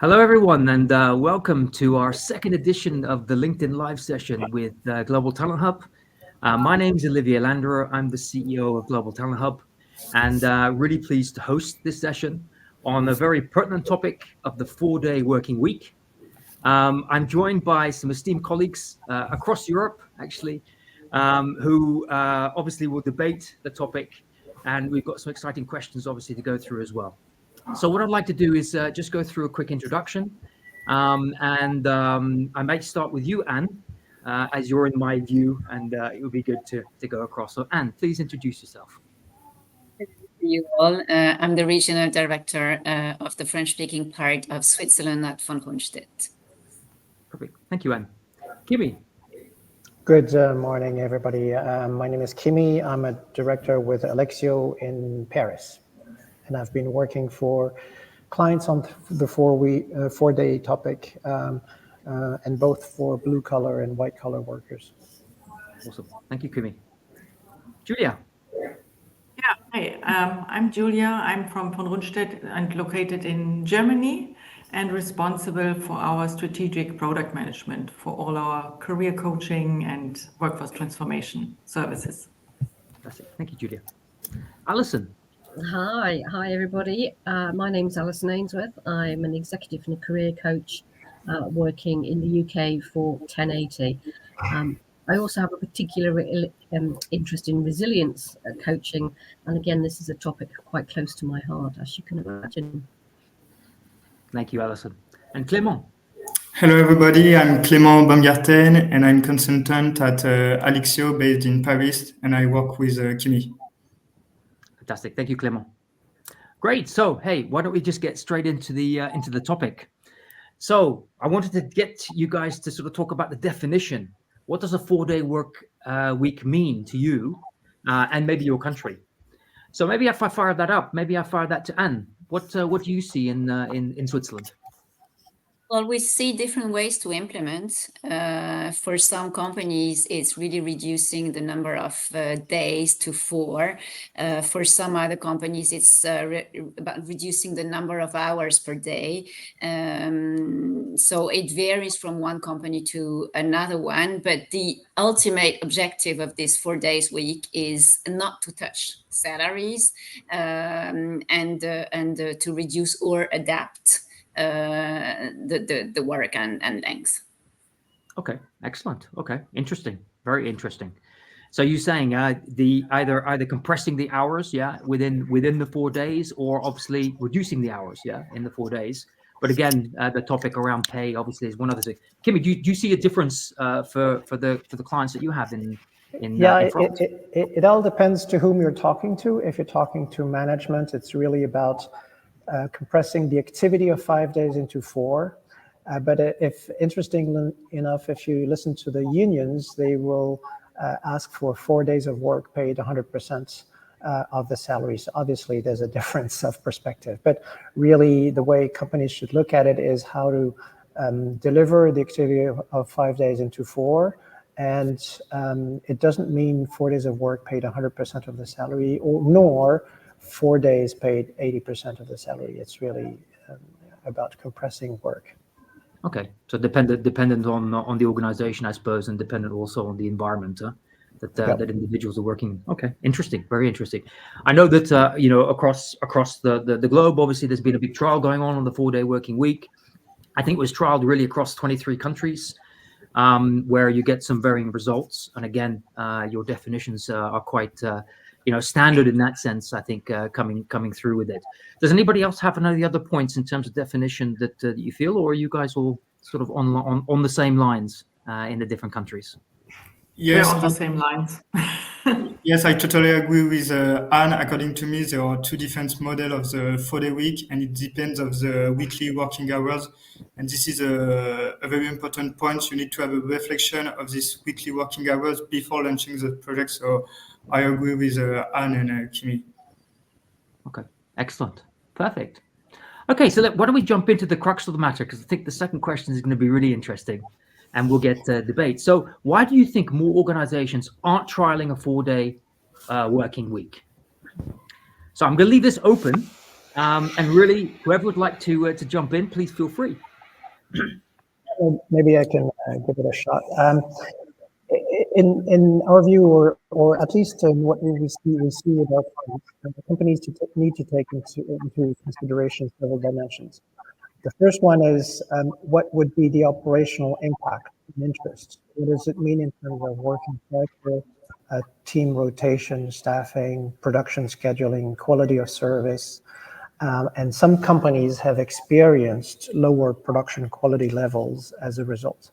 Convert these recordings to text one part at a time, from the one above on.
Hello, everyone, and welcome to our second edition of the LinkedIn Live session with Global Talent Hub. My name is Olivier Landerer. I'm the CEO of Global Talent Hub, and really pleased to host this session on a very pertinent topic of the 4-day working week. I'm joined by some esteemed colleagues across Europe, actually, who obviously will debate the topic, and we've got some exciting questions, obviously, to go through as well. So what I'd like to do is just go through a quick introduction. I might start with you, Anne, as you're in my view, and it would be good to go across. So Anne, please introduce yourself. You all. I'm the regional director of the French-speaking part of Switzerland at von Rundstedt. Perfect. Thank you, Anne. Kimi. Good morning, everybody. My name is Kimi. I'm a director with Alexio in Paris. And I've been working for clients on the 4-day topic, and both for blue collar and white collar workers. Awesome. Thank you, Kimi. Julia. Yeah, hi. I'm Julia. I'm from von Rundstedt and located in Germany and responsible for our strategic product management for all our career coaching and workforce transformation services. Fantastic. Thank you, Julia. Alison. Hi everybody. My name's Alison Ainsworth. I'm an executive and a career coach working in the UK for 1080. I also have a particular interest in resilience coaching, and again, this is a topic quite close to my heart, as you can imagine. Thank you, Alison. And Clément. Hello, everybody. I'm Clément Baumgarten, and I'm consultant at Alexio, based in Paris, and I work with Kimi. Fantastic. Thank you, Clément. Great. So, hey, why don't we just get straight into the topic? So, I wanted to get you guys to sort of talk about the definition. What does a 4-day work week mean to you, and maybe your country? So, maybe if I fire that up, maybe I fire that to Anne. What do you see in Switzerland? Well, we see different ways to implement. For some companies, it's really reducing the number of days to 4. For some other companies, it's about reducing the number of hours per day. So it varies from one company to another one. But the ultimate objective of this 4 days week is not to touch salaries and to reduce or adapt the work and length. Okay, excellent. Okay, interesting, very interesting. So you're saying either compressing the hours, within the 4 days, or obviously reducing the hours, in the 4 days. But again, the topic around pay obviously is one other thing. Kimi, do you see a difference for the clients that you have in France? It all depends to whom you're talking to. If you're talking to management, it's really about compressing the activity of 5 days into 4. But if interestingly enough, if you listen to the unions, they will ask for 4 days of work paid 100% of the salaries. Obviously, there's a difference of perspective. But really, the way companies should look at it is how to deliver the activity of 5 days into 4. And it doesn't mean 4 days of work paid 100% of the salary, nor 4 days paid 80% of the salary. It's really about compressing work. Okay, so dependent on the organization, I suppose, and dependent also on the environment that individuals are working. Okay, interesting, very interesting. I know that across the globe, obviously, there's been a big trial going on the 4-day working week. I think it was trialed really across 23 countries, where you get some varying results. And again, your definitions are quite standard in that sense, I think, coming through with it. Does anybody else have any other points in terms of definition that you feel, or are you guys all sort of on the same lines in the different countries? Yes, we're on the same lines. Yes, I totally agree with Anne. According to me, there are 2 different models of the 4-day week, and it depends on the weekly working hours. And this is a very important point. You need to have a reflection of this weekly working hours before launching the project. So I agree with Anne and Kimi. Okay, excellent. Perfect. Okay, so why don't we jump into the crux of the matter, because I think the second question is going to be really interesting, and we'll get debate. So why do you think more organizations aren't trialing a 4-day working week? So I'm going to leave this open And really, whoever would like to jump in, please feel free. Maybe I can give it a shot. In our view, or at least in what we see with our funds, companies need to take into consideration several dimensions. The first one is what would be the operational impact and interest? What does it mean in terms of working cycle, team rotation, staffing, production scheduling, quality of service? And some companies have experienced lower production quality levels as a result.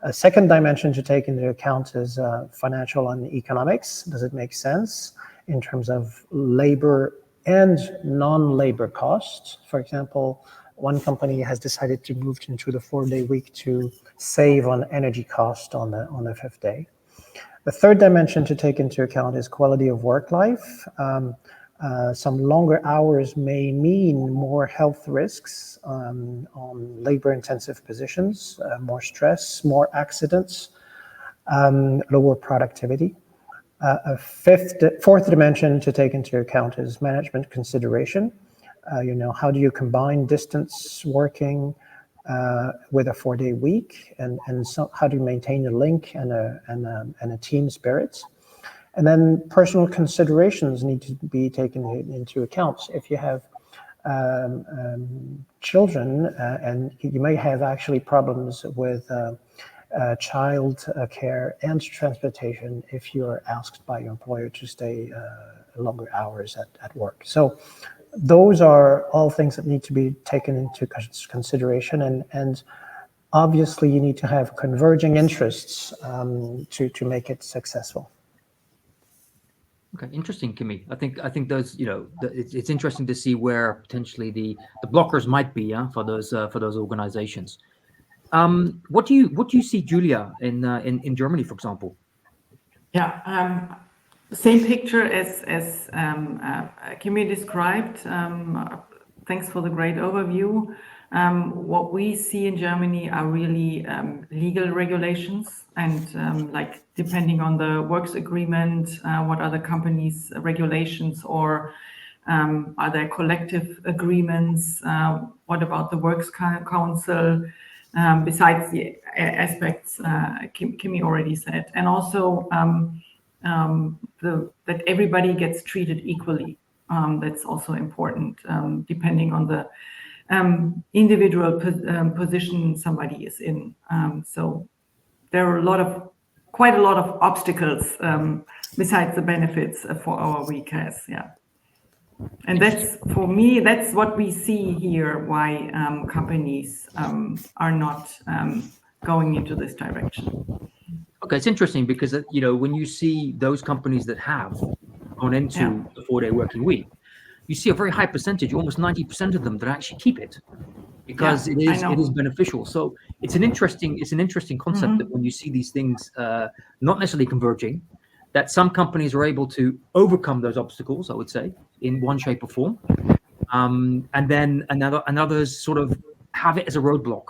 A second dimension to take into account is financial and economics. Does it make sense in terms of labor and non-labor costs? For example, one company has decided to move into the 4-day week to save on energy cost on the 5th day. The third dimension to take into account is quality of work life. Some longer hours may mean more health risks on labor-intensive positions, more stress, more accidents, lower productivity. A fourth dimension to take into account is management consideration. How do you combine distance working with a 4-day week, and so how do you maintain a link and a team spirit? And then personal considerations need to be taken into account. If you have children, and you may have actually problems with child care and transportation if you're asked by your employer to stay longer hours at work. So those are all things that need to be taken into consideration, and obviously you need to have converging interests to make it successful. Okay, interesting, Kimi. I think those, it's interesting to see where potentially the blockers might be, for those organizations. What do you see, Julia, in Germany, for example? Yeah, same picture as Kimi described. Thanks for the great overview. What we see in Germany are really legal regulations, and like depending on the works agreement, what are the company's regulations, or are there collective agreements? What about the works council? Besides the aspects Kimi already said, and also that everybody gets treated equally. That's also important, depending on the individual position somebody is in. So there are quite a lot of obstacles besides the benefits for our WCAS. Yeah. And that's, for me, that's what we see here, why companies are not going into this direction. Okay, it's interesting because when you see those companies that have gone into the 4-day working week, you see a very high percentage, almost 90% of them, that actually keep it because it is beneficial. So it's an interesting concept that when you see these things not necessarily converging, that some companies are able to overcome those obstacles, I would say, in one shape or form, and others sort of have it as a roadblock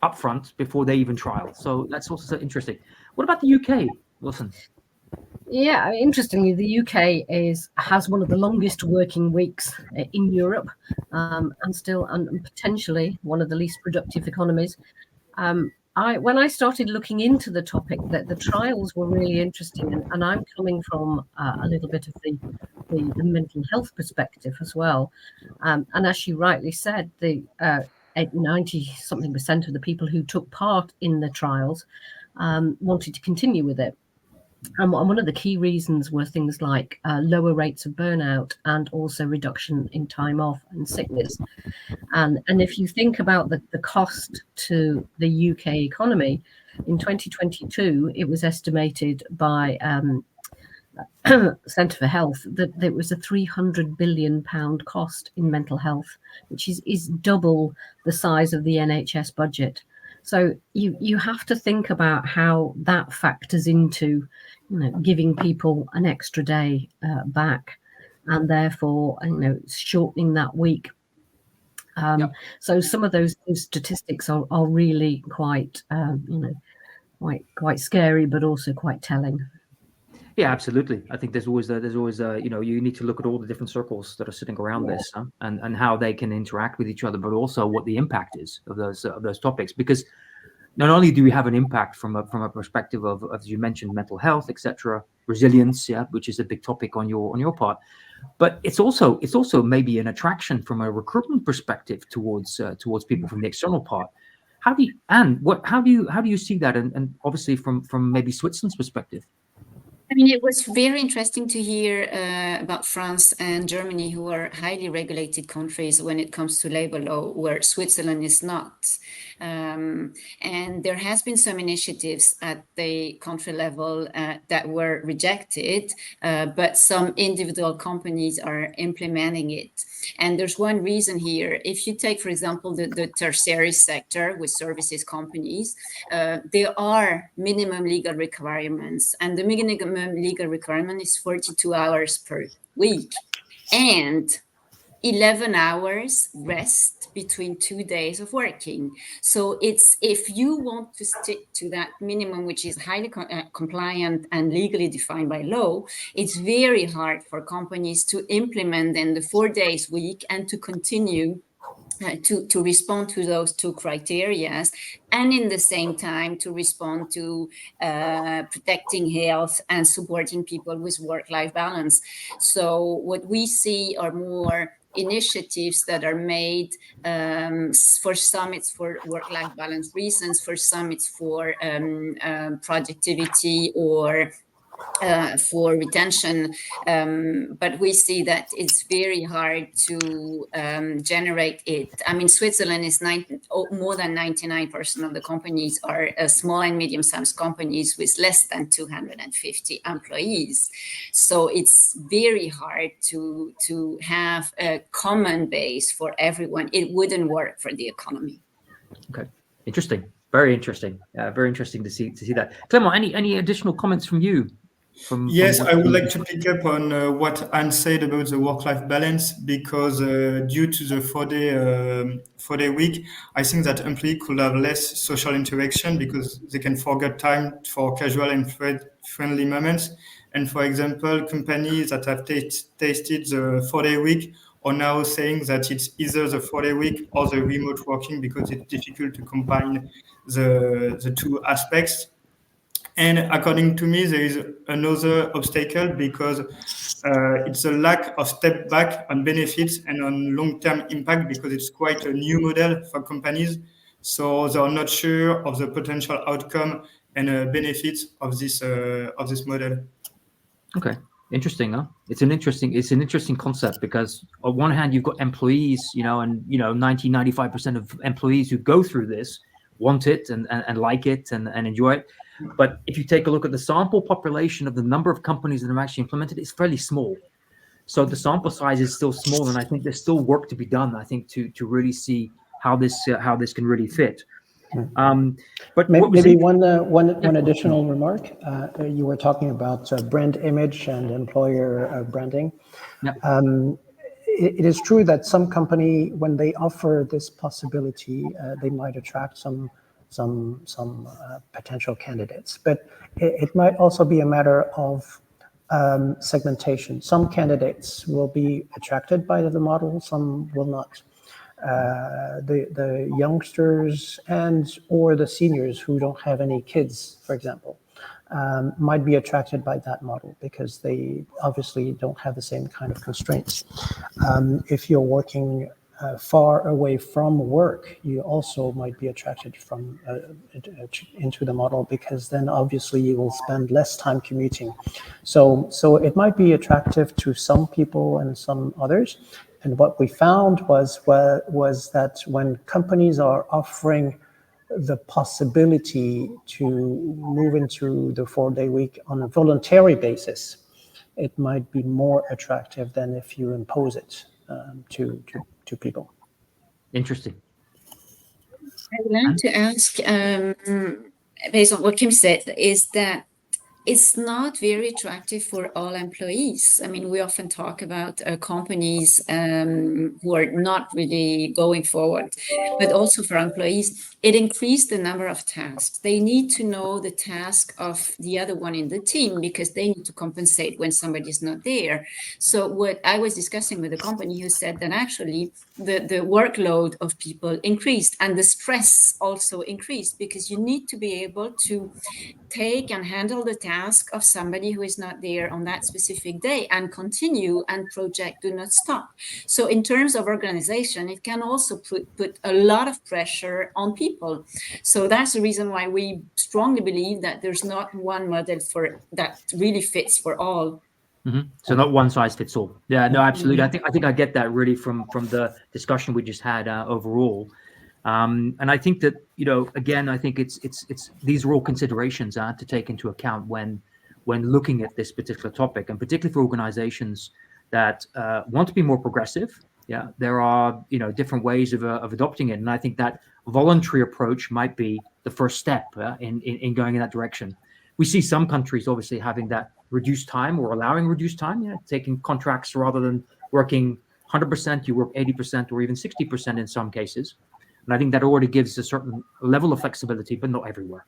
upfront before they even trial. So that's also so interesting. What about the UK, Wilson? Yeah, interestingly, the UK has one of the longest working weeks in Europe, and potentially one of the least productive economies. When I started looking into the topic, that the trials were really interesting, and I'm coming from a little bit of the mental health perspective as well. And as you rightly said, the 90-something% of the people who took part in the trials wanted to continue with it. And one of the key reasons were things like lower rates of burnout and also reduction in time off and sickness. And if you think about the cost to the UK economy, in 2022, it was estimated by Centre for Health that there was a £300 billion cost in mental health, which is double the size of the NHS budget. So you have to think about how that factors into, giving people an extra day back, and therefore, shortening that week. So some of those statistics are really quite, quite scary, but also quite telling. Yeah, absolutely. I think there's always you know, you need to look at all the different circles that are sitting around this, and how they can interact with each other, but also what the impact is of those topics. Because not only do we have an impact from a perspective of, as you mentioned, mental health, etc., resilience, yeah, which is a big topic on your part, but it's also maybe an attraction from a recruitment perspective towards people from the external part. How do you see that, and obviously from maybe Switzerland's perspective? I mean, it was very interesting to hear about France and Germany, who are highly regulated countries when it comes to labor law, where Switzerland is not. And there has been some initiatives at the country level that were rejected, but some individual companies are implementing it. And there's one reason here. If you take, for example, the tertiary sector with services companies, there are minimum legal requirements, and the minimum legal requirement is 42 hours per week and 11 hours rest between 2 days of working. So it's, if you want to stick to that minimum, which is highly compliant and legally defined by law, it's very hard for companies to implement then the 4 days week and to continue to respond to those two criteria, and in the same time to respond to protecting health and supporting people with work-life balance. So what we see are more initiatives that are made. For some it's for work-life balance reasons, for some it's for productivity or for retention, but we see that it's very hard to generate it. I mean, Switzerland is more than 99% of the companies are small and medium-sized companies with less than 250 employees. So it's very hard to have a common base for everyone. It wouldn't work for the economy. Okay, interesting. Very interesting. Very interesting to see that. Clément, any additional comments from you? Yes, I would like to pick up on what Anne said about the work-life balance, because due to the 4-day week, I think that employees could have less social interaction because they can forget time for casual and friendly moments. And for example, companies that have tasted the 4-day week are now saying that it's either the 4-day week or the remote working because it's difficult to combine the two aspects. And according to me, there is another obstacle because it's a lack of step back on benefits and on long-term impact, because it's quite a new model for companies. So they are not sure of the potential outcome and benefits of this model. Okay, interesting, huh? It's an interesting concept, because on one hand you've got employees, you know, and 95% of employees who go through this want it and like it and enjoy it. But if you take a look at the sample population of the number of companies that have actually implemented, it's fairly small. So the sample size is still small, and I think there's still work to be done, I think, to really see how this can really fit. But maybe one additional remark. You were talking about brand image and employer branding. Yeah. It is true that some company, when they offer this possibility, they might attract some potential candidates, but it might also be a matter of segmentation. Some candidates will be attracted by the model, some will not. The youngsters or the seniors who don't have any kids, for example, might be attracted by that model because they obviously don't have the same kind of constraints. If you're working far away from work, you also might be attracted into the model, because then obviously you will spend less time commuting. So it might be attractive to some people and some others. And what we found was that when companies are offering the possibility to move into the 4-day week on a voluntary basis, it might be more attractive than if you impose it to people. Interesting. I would like to ask, based on what Kim said, is that it's not very attractive for all employees. I mean, we often talk about companies who are not really going forward, but also for employees, it increased the number of tasks. They need to know the task of the other one in the team because they need to compensate when somebody is not there. So what I was discussing with a company who said that actually the workload of people increased and the stress also increased because you need to be able to take and handle the task of somebody who is not there on that specific day and continue, and project do not stop. So in terms of organization, it can also put a lot of pressure on people. So that's the reason why we strongly believe that there's not one model for that really fits for all. So not one size fits all. Yeah, no, absolutely. I think I get that really from the discussion we just had overall. And I think that, again, I think it's these are all considerations to take into account when looking at this particular topic, and particularly for organizations that want to be more progressive. Yeah, there are different ways of adopting it, and I think that voluntary approach might be the first step in going in that direction. We see some countries obviously having that reduced time or allowing reduced time, taking contracts rather than working 100%, you work 80% or even 60% in some cases. And I think that already gives a certain level of flexibility, but not everywhere.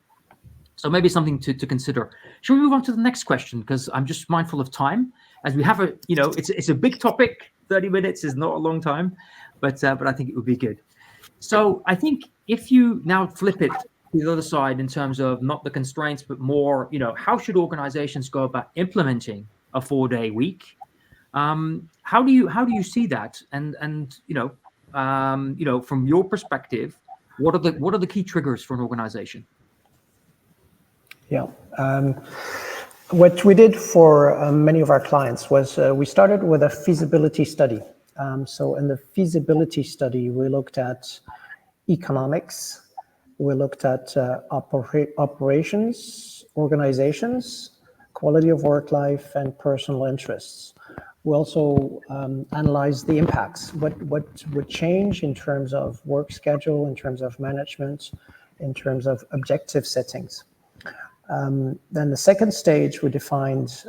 So maybe something to consider. Shall we move on to the next question? Because I'm just mindful of time, as we have it's a big topic. 30 minutes is not a long time, but I think it would be good. So I think if you now flip it to the other side in terms of not the constraints, but more, how should organizations go about implementing a 4-day week? How do you see that? And from your perspective, what are the key triggers for an organization? Yeah. What we did for many of our clients was we started with a feasibility study. So in the feasibility study, we looked at economics, we looked at operations, organizations, quality of work life, and personal interests. We also analyzed the impacts. What would change in terms of work schedule, in terms of management, in terms of objective settings. Then the second stage, we defined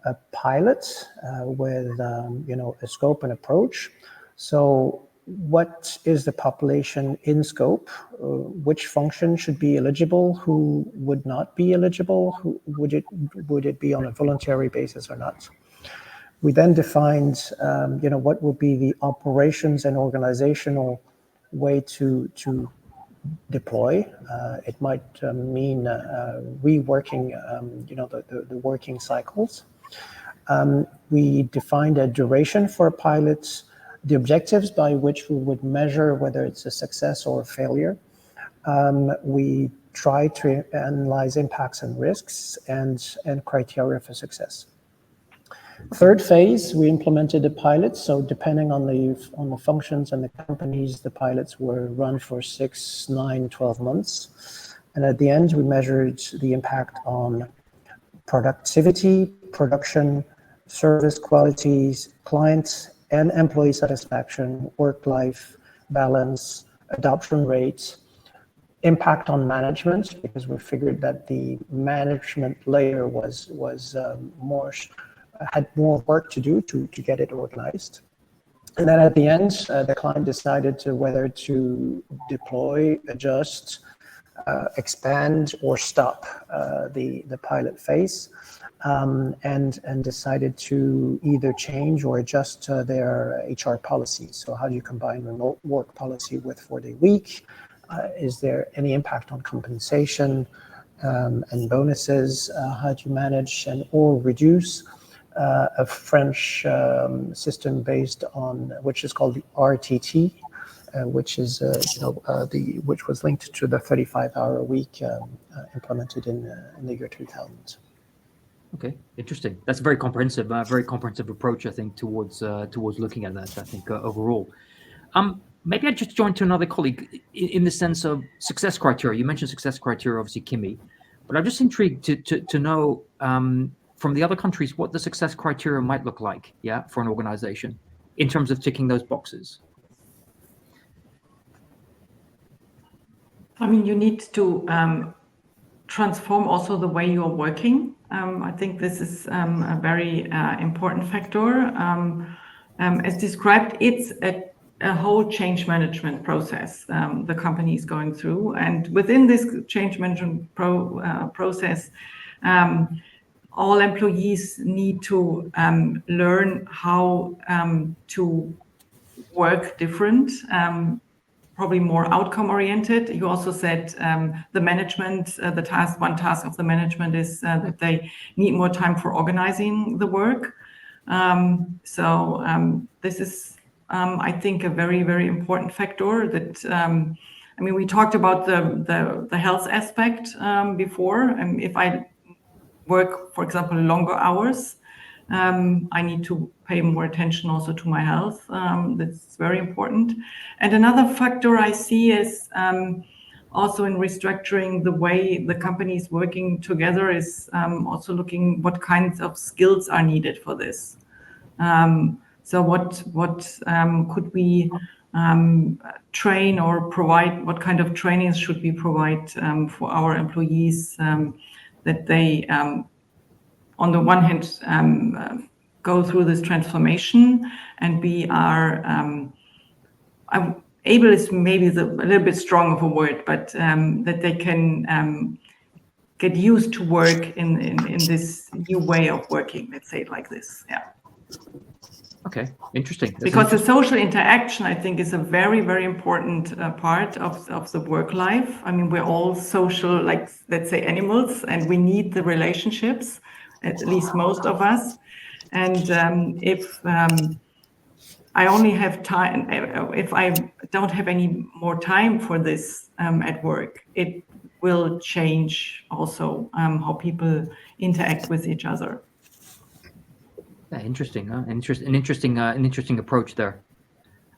a pilot with a scope and approach. So what is the population in scope? Which function should be eligible? Who would not be eligible? Would it be on a voluntary basis or not? We then defined, what would be the operations and organizational way to deploy. It might mean reworking, the working cycles. We defined a duration for a pilot, the objectives by which we would measure whether it's a success or a failure. We try to analyze impacts and risks and criteria for success. Third phase, we implemented a pilot. So depending on the functions and the companies, the pilots were run for 6, 9, 12 months. And at the end, we measured the impact on productivity, production, service qualities, client and employee satisfaction, work-life balance, adoption rates, impact on management, because we figured that the management layer had more work to do to get it organized. And then at the end, the client decided whether to deploy, adjust, expand, or stop the pilot phase, and decided to either change or adjust their HR policies. So how do you combine remote work policy with 4-day week? Is there any impact on compensation and bonuses? How do you manage or reduce a French system based on which is called the RTT, which is which was linked to the 35-hour week implemented in the year 2000. Okay, interesting. That's a very comprehensive approach, I think, towards looking at that. I think overall. Maybe I just joined to another colleague in the sense of success criteria. You mentioned success criteria, obviously, Kimi, but I'm just intrigued to know from the other countries what the success criteria might look like, for an organization in terms of ticking those boxes. I mean, you need to transform also the way you're working. I think this is a very important factor. As described, it's a whole change management process the company is going through. And within this change management process, all employees need to learn how to work different, probably more outcome oriented. You also said the management, one task of the management is that they need more time for organizing the work. This is, I think, a very, very important factor that, I mean, we talked about the health aspect before. If I work, for example, longer hours, I need to pay more attention also to my health. That's very important. And another factor I see is also in restructuring the way the company is working together is also looking what kinds of skills are needed for this. So what could we train or provide? What kind of trainings should we provide for our employees that they, on the one hand, go through this transformation and we are able is maybe a little bit strong of a word, but that they can get used to work in this new way of working. Let's say it like this. Yeah. Okay, interesting. Because the social interaction, I think, is a very, very important part of the work life. I mean, we're all social, like, let's say, animals, and we need the relationships, at least most of us. And if I only have time, if I don't have any more time for this at work, it will change also how people interact with each other. Yeah, interesting. An interesting approach there.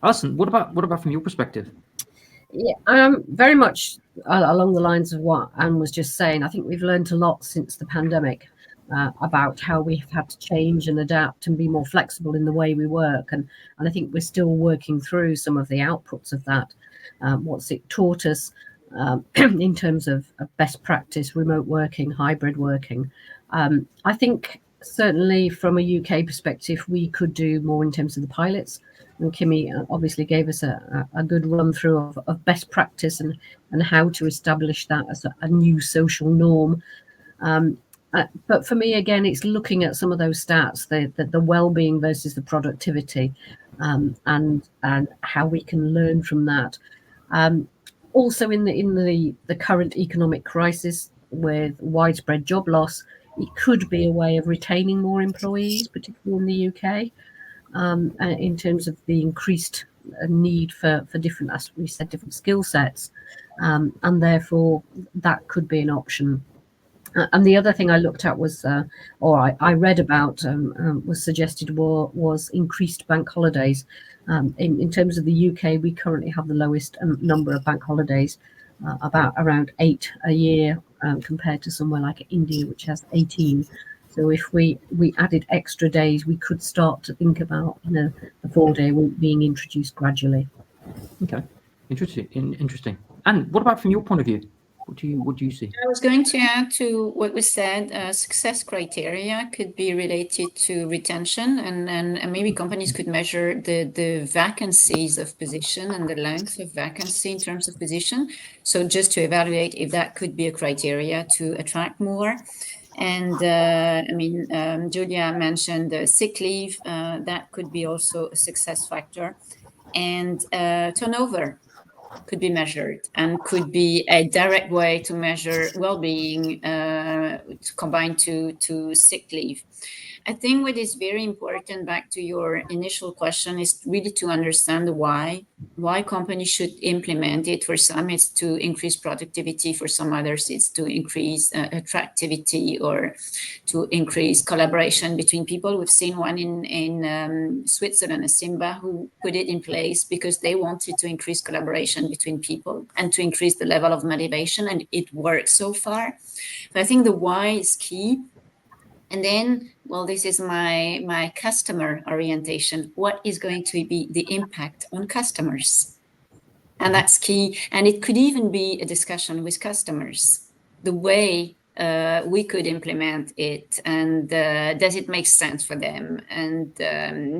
Alison, what about from your perspective? Yeah, very much along the lines of what Anne was just saying. I think we've learned a lot since the pandemic about how we've had to change and adapt and be more flexible in the way we work. And I think we're still working through some of the outputs of that. What's it taught us in terms of best practice, remote working, hybrid working. I think certainly from a UK perspective, we could do more in terms of the pilots. And Kimi obviously gave us a good run through of best practice and how to establish that as a new social norm. But for me, again, it's looking at some of those stats, the well-being versus the productivity, and how we can learn from that. Also, in the current economic crisis with widespread job loss, it could be a way of retaining more employees, particularly in the UK, in terms of the increased need for different, as we said, different skill sets, and therefore that could be an option. And the other thing I looked at was, or I read about, was suggested was increased bank holidays. In terms of the UK, we currently have the lowest number of bank holidays, around 8 a year, compared to somewhere like India, which has 18. So if we added extra days, we could start to think about, the 4-day week being introduced gradually. Okay, interesting. And what about from your point of view? What do you see? I was going to add to what was said. Success criteria could be related to retention, and maybe companies could measure the vacancies of position and the length of vacancy in terms of position. So just to evaluate if that could be a criteria to attract more. And Julia mentioned the sick leave. That could be also a success factor, and turnover could be measured and could be a direct way to measure well-being combined to sick leave. I think what is very important, back to your initial question, is really to understand the why companies should implement it. For some, it's to increase productivity. For some others, it's to increase attractivity or to increase collaboration between people. We've seen one in Switzerland, Simba, who put it in place because they wanted to increase collaboration between people and to increase the level of motivation, and it works so far. But I think the why is key. And then, well, this is my customer orientation. What is going to be the impact on customers? And that's key. And it could even be a discussion with customers. The way we could implement it, and does it make sense for them, and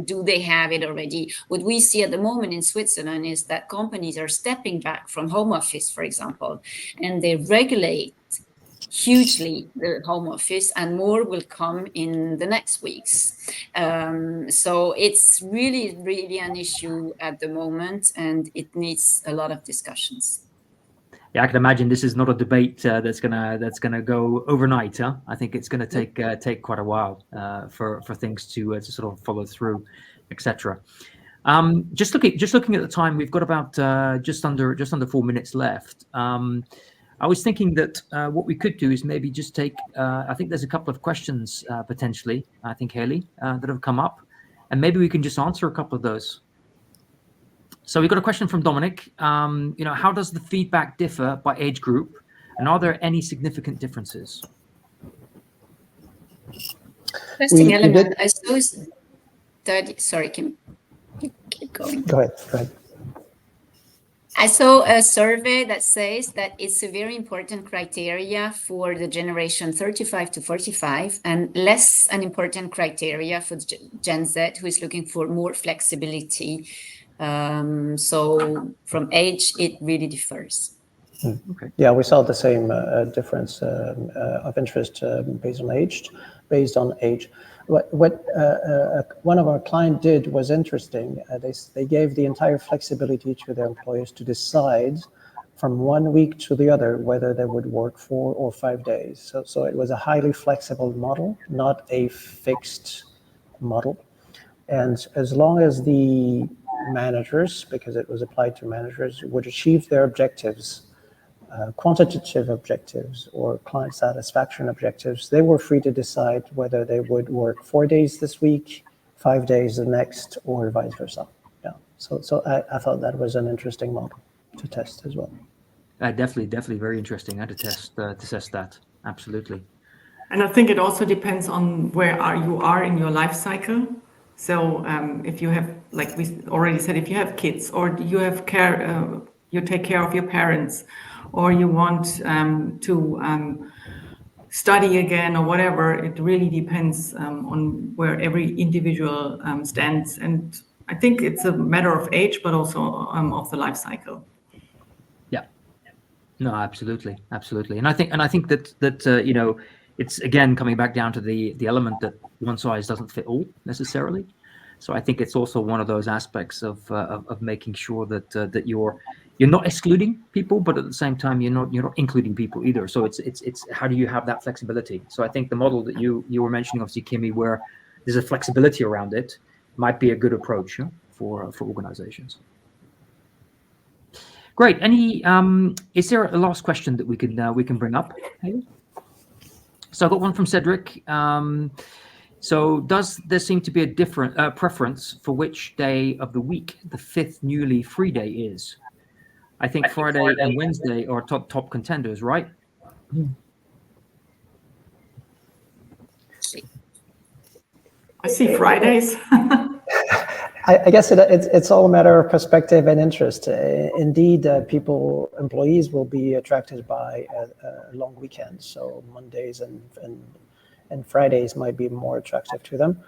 do they have it already? What we see at the moment in Switzerland is that companies are stepping back from home office, for example, and they regulate hugely the home office, and more will come in the next weeks. So it's really an issue at the moment, and it needs a lot of discussions. Yeah, I can imagine this is not a debate that's gonna go overnight. Huh? I think it's gonna take quite a while for things to sort of follow through, etc. Just looking at the time, we've got about just under 4 minutes left. I was thinking that what we could do is maybe just take. I think there's a couple of questions potentially. I think Haley that have come up, and maybe we can just answer a couple of those. So we got a question from Dominic. How does the feedback differ by age group, and are there any significant differences? Interesting element. I suppose that. Sorry, Kim. Keep going. Go ahead. I saw a survey that says that it's a very important criteria for the generation 35 to 45, and less an important criteria for Gen Z, who is looking for more flexibility. So from age, it really differs. Okay. Yeah, we saw the same difference of interest based on age. What one of our clients did was interesting. They gave the entire flexibility to their employees to decide from 1 week to the other whether they would work 4 or 5 days. So it was a highly flexible model, not a fixed model. And as long as the managers, because it was applied to managers, would achieve their objectives, quantitative objectives or client satisfaction objectives, they were free to decide whether they would work 4 days this week, 5 days the next, or vice versa. Yeah. So I thought that was an interesting model to test as well. Definitely very interesting. To test that. Absolutely. And I think it also depends on where you are in your life cycle. So if you have, like we already said, if you have kids, or you have care, you take care of your parents, or you want to study again or whatever, it really depends on where every individual stands. And I think it's a matter of age, but also of the life cycle. Yeah. No, absolutely. And I think that it's again coming back down to the element that one size doesn't fit all necessarily. So I think it's also one of those aspects of making sure that you're not excluding people, but at the same time you're not including people either. So it's how do you have that flexibility? So I think the model that you were mentioning, obviously, Kimmy, where there's a flexibility around it, might be a good approach for organizations. Great. Is there a last question that we can bring up? So I got one from Cedric. So does there seem to be a different preference for which day of the week the 5th newly free day is? I think Friday and Wednesday are top contenders, right? I see Fridays. I guess it's all a matter of perspective and interest. Indeed, employees will be attracted by a long weekend. So Mondays and Fridays might be more attractive to them.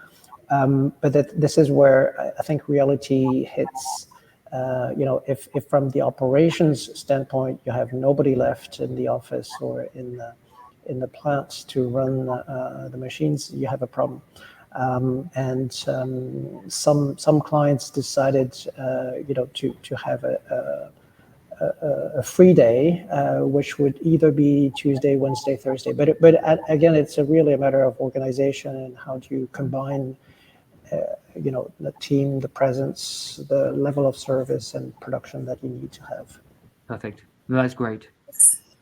But this is where I think reality hits. If from the operations standpoint, you have nobody left in the office or in the plants to run the machines, you have a problem. And some clients decided, to have a free day, which would either be Tuesday, Wednesday, Thursday. But again, it's really a matter of organization and how do you combine, the team, the presence, the level of service and production that you need to have. Perfect. No, that's great.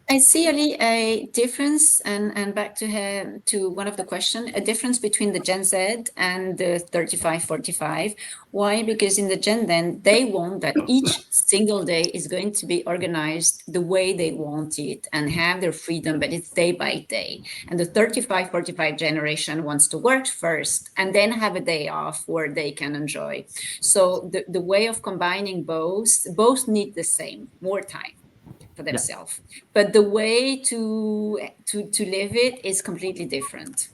I see, Ali, a difference, and back to one of the questions, a difference between the Gen Z and the 35-45. Why? Because in the Gen Z, they want that each single day is going to be organized the way they want it and have their freedom, but it's day by day. And the 35-45 generation wants to work first and then have a day off where they can enjoy. So the way of combining both need the same, more time. for themselves. But the way to live it is completely different.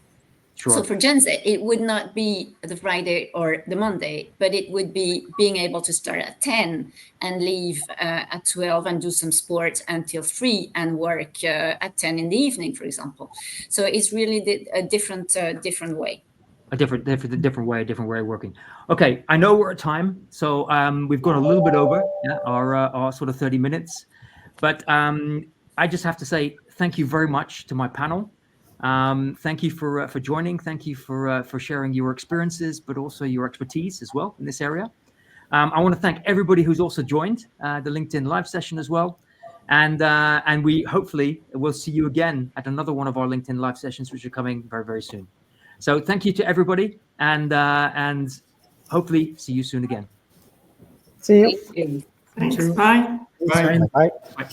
Sure. So for Gen Z, it would not be the Friday or the Monday, but it would be being able to start at 10 and leave at 12 and do some sports until 3 and work at 10 in the evening, for example. So it's really a different way. A different way of working. Okay, I know we're at time, so we've gone a little bit over our sort of 30 minutes, but I just have to say thank you very much to my panel. Thank you for joining. Thank you for sharing your experiences, but also your expertise as well in this area. I want to thank everybody who's also joined the LinkedIn live session as well, and we hopefully will see you again at another one of our LinkedIn live sessions, which are coming very, very soon. So thank you to everybody, and hopefully see you soon again. See you. Thank you. Thanks. Bye. Bye. Bye. Bye.